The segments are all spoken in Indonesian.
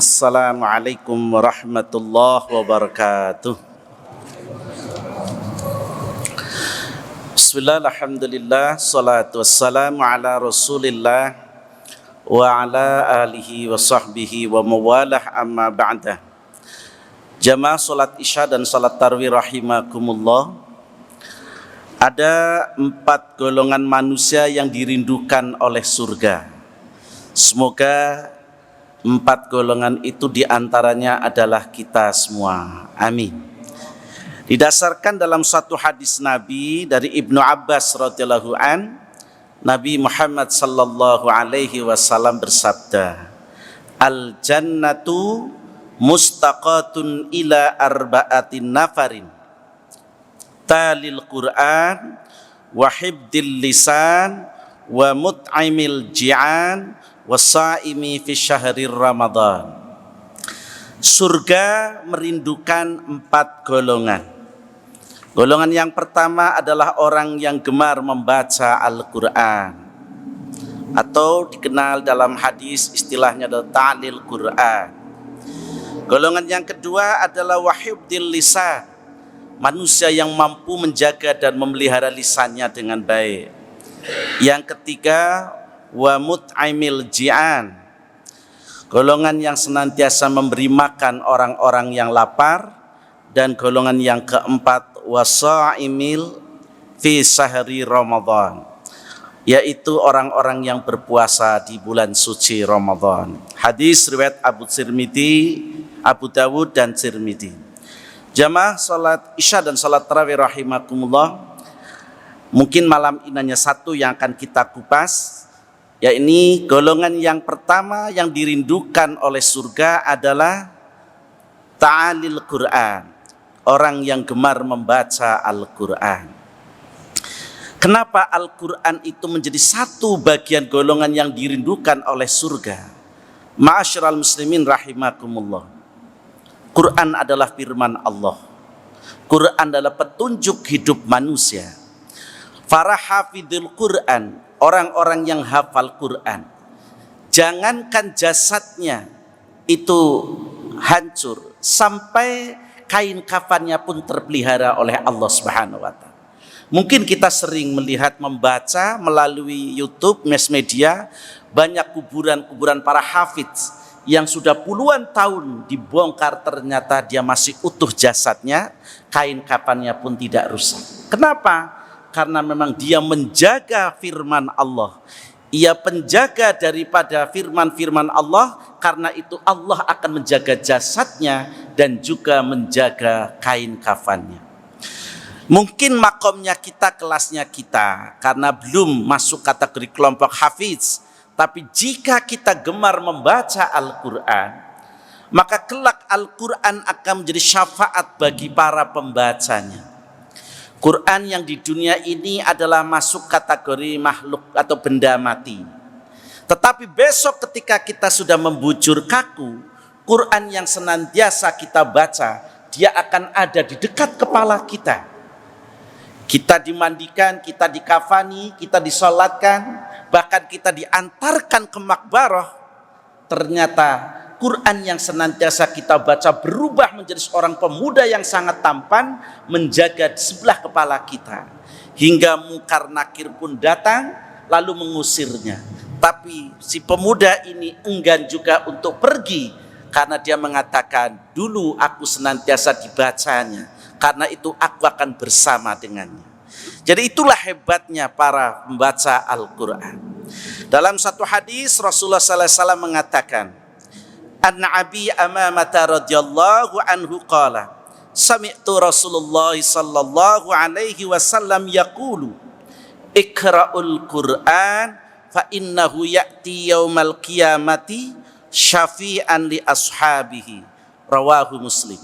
Assalamualaikum warahmatullahi wabarakatuh. Bismillah, alhamdulillah, salatu wassalamu ala rasulillah wa ala alihi wa sahbihi wa mawalah, amma ba'dah. Jamaah salat isya dan salat tarawih rahimakumullah. Ada 4 golongan manusia yang dirindukan oleh surga. Semoga 4 golongan itu diantaranya adalah kita semua. Amin. Didasarkan dalam satu hadis Nabi dari Ibnu Abbas radhiyallahu an, Nabi Muhammad sallallahu alaihi wasallam bersabda, "Al jannatu mustaqatun ila arba'atin nafarin, talil Qur'an wa hibdil lisan wa mut'imil ji'an wasaimi fi syahrir Ramadan." Surga merindukan 4 golongan. Golongan yang pertama adalah orang yang gemar membaca Al-Quran, atau dikenal dalam hadis istilahnya adalah ta'lil Quran. Golongan yang kedua adalah wahibdil lisan, manusia yang mampu menjaga dan memelihara lisannya dengan baik. Yang ketiga, wa mut'imil ji'an, golongan yang senantiasa memberi makan orang-orang yang lapar. Dan golongan yang keempat, wasaimil fi syahri Ramadan, yaitu orang-orang yang berpuasa di bulan suci Ramadan. Hadis riwayat Abu Dawud dan Tirmidzi. Jamaah salat isya dan salat tarawih rahimakumullah, mungkin malam ini hanya satu yang akan kita kupas, yakni golongan yang pertama yang dirindukan oleh surga adalah ta'alil Quran, orang yang gemar membaca Al-Quran. Kenapa Al-Quran itu menjadi satu bagian golongan yang dirindukan oleh surga? Ma'asyiral muslimin rahimakumullah, Quran adalah firman Allah. Quran adalah petunjuk hidup manusia. Para hafidhul Quran, orang-orang yang hafal Quran, jangankan jasadnya itu hancur, sampai kain kafannya pun terpelihara oleh Allah Subhanahu wa ta'ala. Mungkin kita sering melihat, membaca melalui YouTube, mass media, banyak kuburan-kuburan para hafidz yang sudah puluhan tahun dibongkar, ternyata dia masih utuh jasadnya, kain kafannya pun tidak rusak. Kenapa? Karena memang dia menjaga firman Allah. Ia penjaga daripada firman-firman Allah, karena itu Allah akan menjaga jasadnya dan juga menjaga kain kafannya. Mungkin makomnya kita, kelasnya kita, karena belum masuk kategori kelompok hafiz. Tapi jika kita gemar membaca Al-Quran, maka kelak Al-Quran akan menjadi syafaat bagi para pembacanya. Quran yang di dunia ini adalah masuk kategori makhluk atau benda mati. Tetapi besok ketika kita sudah membujur kaku, Quran yang senantiasa kita baca, dia akan ada di dekat kepala kita. Kita dimandikan, kita dikafani, kita disolatkan, bahkan kita diantarkan ke makbarah. Ternyata Quran yang senantiasa kita baca berubah menjadi seorang pemuda yang sangat tampan, menjaga di sebelah kepala kita, hingga Munkar Nakir pun datang lalu mengusirnya. Tapi si pemuda ini enggan juga untuk pergi, karena dia mengatakan, dulu aku senantiasa dibacanya, karena itu aku akan bersama dengannya. Jadi itulah hebatnya para pembaca Al-Quran. Dalam satu hadis Rasulullah SAW mengatakan, An Abi Amamata radhiyallahu anhu qala, sami'tu Rasulullah sallallahu alaihi wasallam yaqulu, iqra'ul Qur'an fa innahu ya'ti yaumal qiyamati syafi'an li ashabihi. Rawahu Muslim.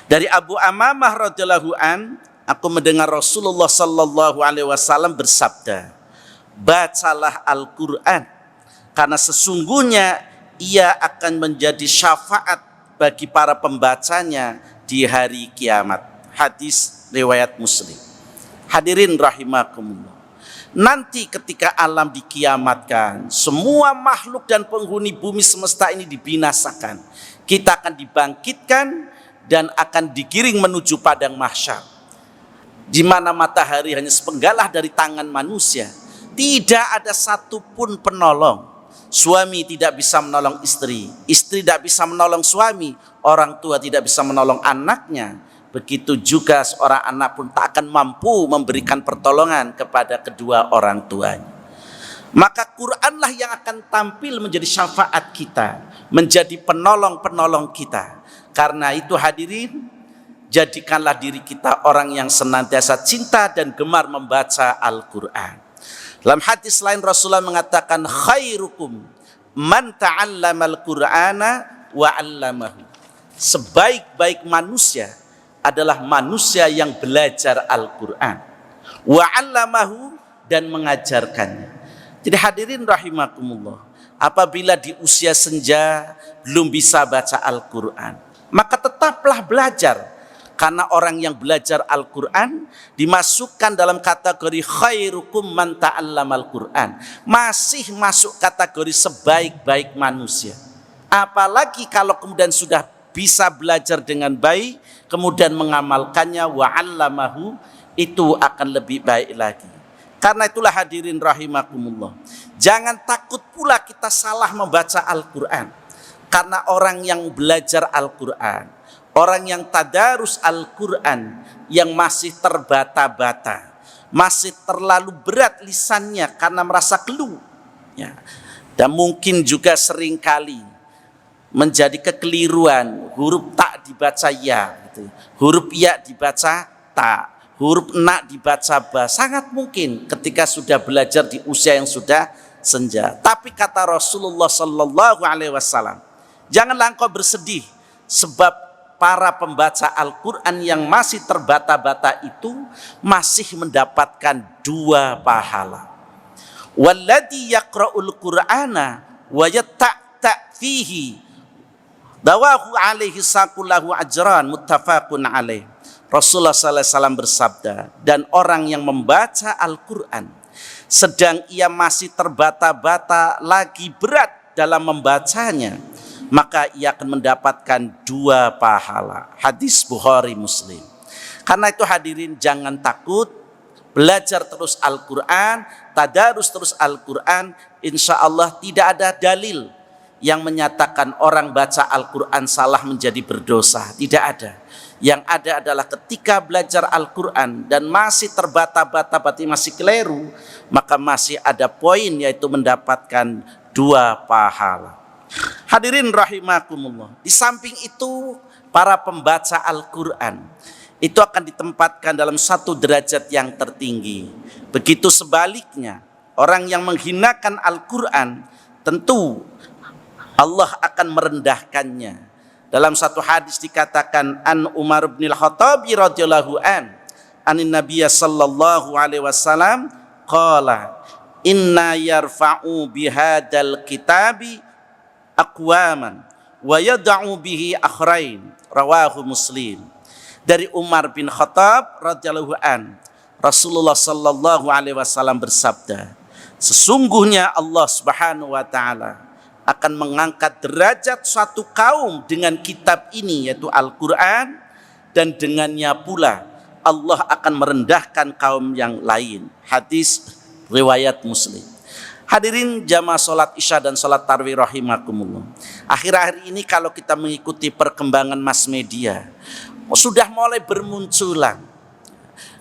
Dari Abu Amamah radhiyallahu an, aku mendengar Rasulullah sallallahu alaihi wasallam bersabda, bacalah Al-Qur'an, karena sesungguhnya ia akan menjadi syafaat bagi para pembacanya di hari kiamat. Hadis riwayat Muslim. Hadirin rahimakumullah. Nanti ketika alam dikiamatkan, semua makhluk dan penghuni bumi semesta ini dibinasakan, kita akan dibangkitkan dan akan digiring menuju padang mahsyar, di mana matahari hanya sepenggalah dari tangan manusia. Tidak ada satupun penolong. Suami tidak bisa menolong istri, istri tidak bisa menolong suami, orang tua tidak bisa menolong anaknya. Begitu juga seorang anak pun tak akan mampu memberikan pertolongan kepada kedua orang tuanya. Maka Quranlah yang akan tampil menjadi syafaat kita, menjadi penolong-penolong kita. Karena itu hadirin, jadikanlah diri kita orang yang senantiasa cinta dan gemar membaca Al-Quran. Dalam hadis lain Rasulullah mengatakan, khairukum man ta'allamal Qur'ana wa 'allamahu. Sebaik-baik manusia adalah manusia yang belajar Al-Quran, wa 'allamahu, dan mengajarkannya. Jadi hadirin rahimakumullah, apabila di usia senja belum bisa baca Al-Quran, maka tetaplah belajar. Karena orang yang belajar Al-Quran dimasukkan dalam kategori khairukum man ta'allamal Quran, masih masuk kategori sebaik-baik manusia. Apalagi kalau kemudian sudah bisa belajar dengan baik, kemudian mengamalkannya, wa'allamahu, itu akan lebih baik lagi. Karena itulah hadirin rahimakumullah, jangan takut pula kita salah membaca Al-Quran. Karena orang yang belajar Al-Quran, orang yang tadarus Al-Quran, yang masih terbata-bata, masih terlalu berat lisannya karena merasa keluh, ya. Dan mungkin juga seringkali menjadi kekeliruan, huruf tak dibaca ya, gitu. Huruf ya dibaca tak, huruf na dibaca ba. Sangat mungkin ketika sudah belajar di usia yang sudah senja. Tapi kata Rasulullah Sallallahu Alaihi Wasallam, janganlah engkau bersedih, sebab para pembaca Al-Quran yang masih terbata-bata itu masih mendapatkan 2 pahala. Walladzi yaqra'ul Qur'ana wa yatta'ta fihi dawahu alaihi saqulahu ajran, muttafaqun alaih. Rasulullah sallallahu alaihi wasallam bersabda, dan orang yang membaca Al-Quran sedang ia masih terbata-bata lagi berat dalam membacanya, maka ia akan mendapatkan 2 pahala. Hadis Bukhari Muslim. Karena itu hadirin, jangan takut, belajar terus Al-Quran, tadarus terus Al-Quran. Insya Allah tidak ada dalil yang menyatakan orang baca Al-Quran salah menjadi berdosa. Tidak ada. Yang ada adalah ketika belajar Al-Quran dan masih terbata-bata, berarti masih keliru, maka masih ada poin, yaitu mendapatkan 2 pahala. Hadirin rahimakumullah, di samping itu para pembaca Al-Quran itu akan ditempatkan dalam satu derajat yang tertinggi. Begitu sebaliknya, orang yang menghinakan Al-Quran, tentu Allah akan merendahkannya. Dalam satu hadis dikatakan, an Umar bin Al-Khattab radhiyallahu anin Nabiy sallallahu alaihi wasallam qala inna yarfa'u bihadal kitabi aqwaman wa yad'u bihi akhrain, rawahu Muslim. Dari Umar bin Khattab radhiyallahu Rasulullah sallallahu alaihi wasallam bersabda, sesungguhnya Allah Subhanahu wa taala akan mengangkat derajat suatu kaum dengan kitab ini, yaitu Al-Quran, dan dengannya pula Allah akan merendahkan kaum yang lain. Hadis riwayat Muslim. Hadirin jamaah sholat isya dan sholat tarawih rahimakumullah. Akhir-akhir ini kalau kita mengikuti perkembangan mass media, sudah mulai bermunculan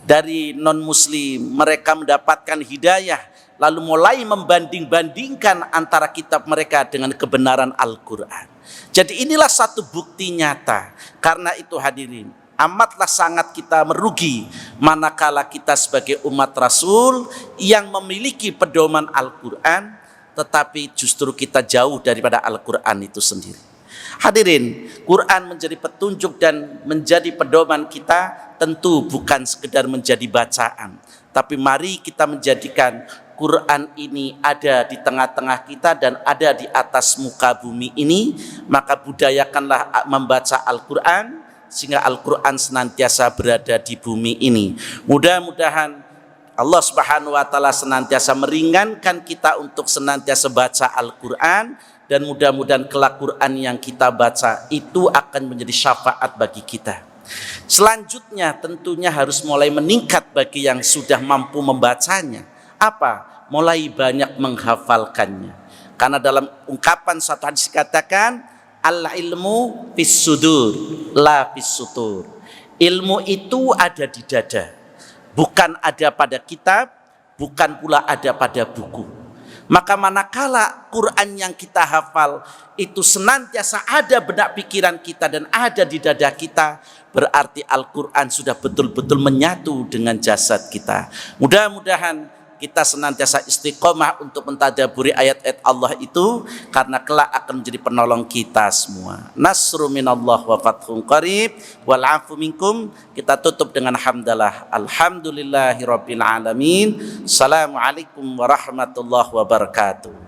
dari non muslim, mereka mendapatkan hidayah, lalu mulai membanding-bandingkan antara kitab mereka dengan kebenaran Al-Quran. Jadi inilah satu bukti nyata. Karena itu hadirin, amatlah sangat kita merugi manakala kita sebagai umat Rasul yang memiliki pedoman Al-Quran, tetapi justru kita jauh daripada Al-Quran itu sendiri. Hadirin, Quran menjadi petunjuk dan menjadi pedoman kita tentu bukan sekedar menjadi bacaan, tapi mari kita menjadikan Quran ini ada di tengah-tengah kita dan ada di atas muka bumi ini. Maka budayakanlah membaca Al-Quran sehingga Al-Quran senantiasa berada di bumi ini. Mudah-mudahan Allah Subhanahu wa taala senantiasa meringankan kita untuk senantiasa baca Al-Qur'an, dan mudah-mudahan kelak Quran yang kita baca itu akan menjadi syafaat bagi kita. Selanjutnya tentunya harus mulai meningkat bagi yang sudah mampu membacanya. Apa? Mulai banyak menghafalkannya. Karena dalam ungkapan satu hadis dikatakan, al-ilmu fis sudur la fis sutur. Ilmu itu ada di dada, bukan ada pada kitab, bukan pula ada pada buku. Maka manakala Quran yang kita hafal itu senantiasa ada benak pikiran kita dan ada di dada kita, berarti Al-Quran sudah betul-betul menyatu dengan jasad kita. Mudah-mudahan kita senantiasa istiqomah untuk mentadaburi ayat-ayat Allah itu, karena kelak akan menjadi penolong kita semua. Nasru minallah wa fathun qarib wal afu minkum. Kita tutup dengan hamdalah. Alhamdulillahirabbil alamin. Assalamualaikum warahmatullahi wabarakatuh.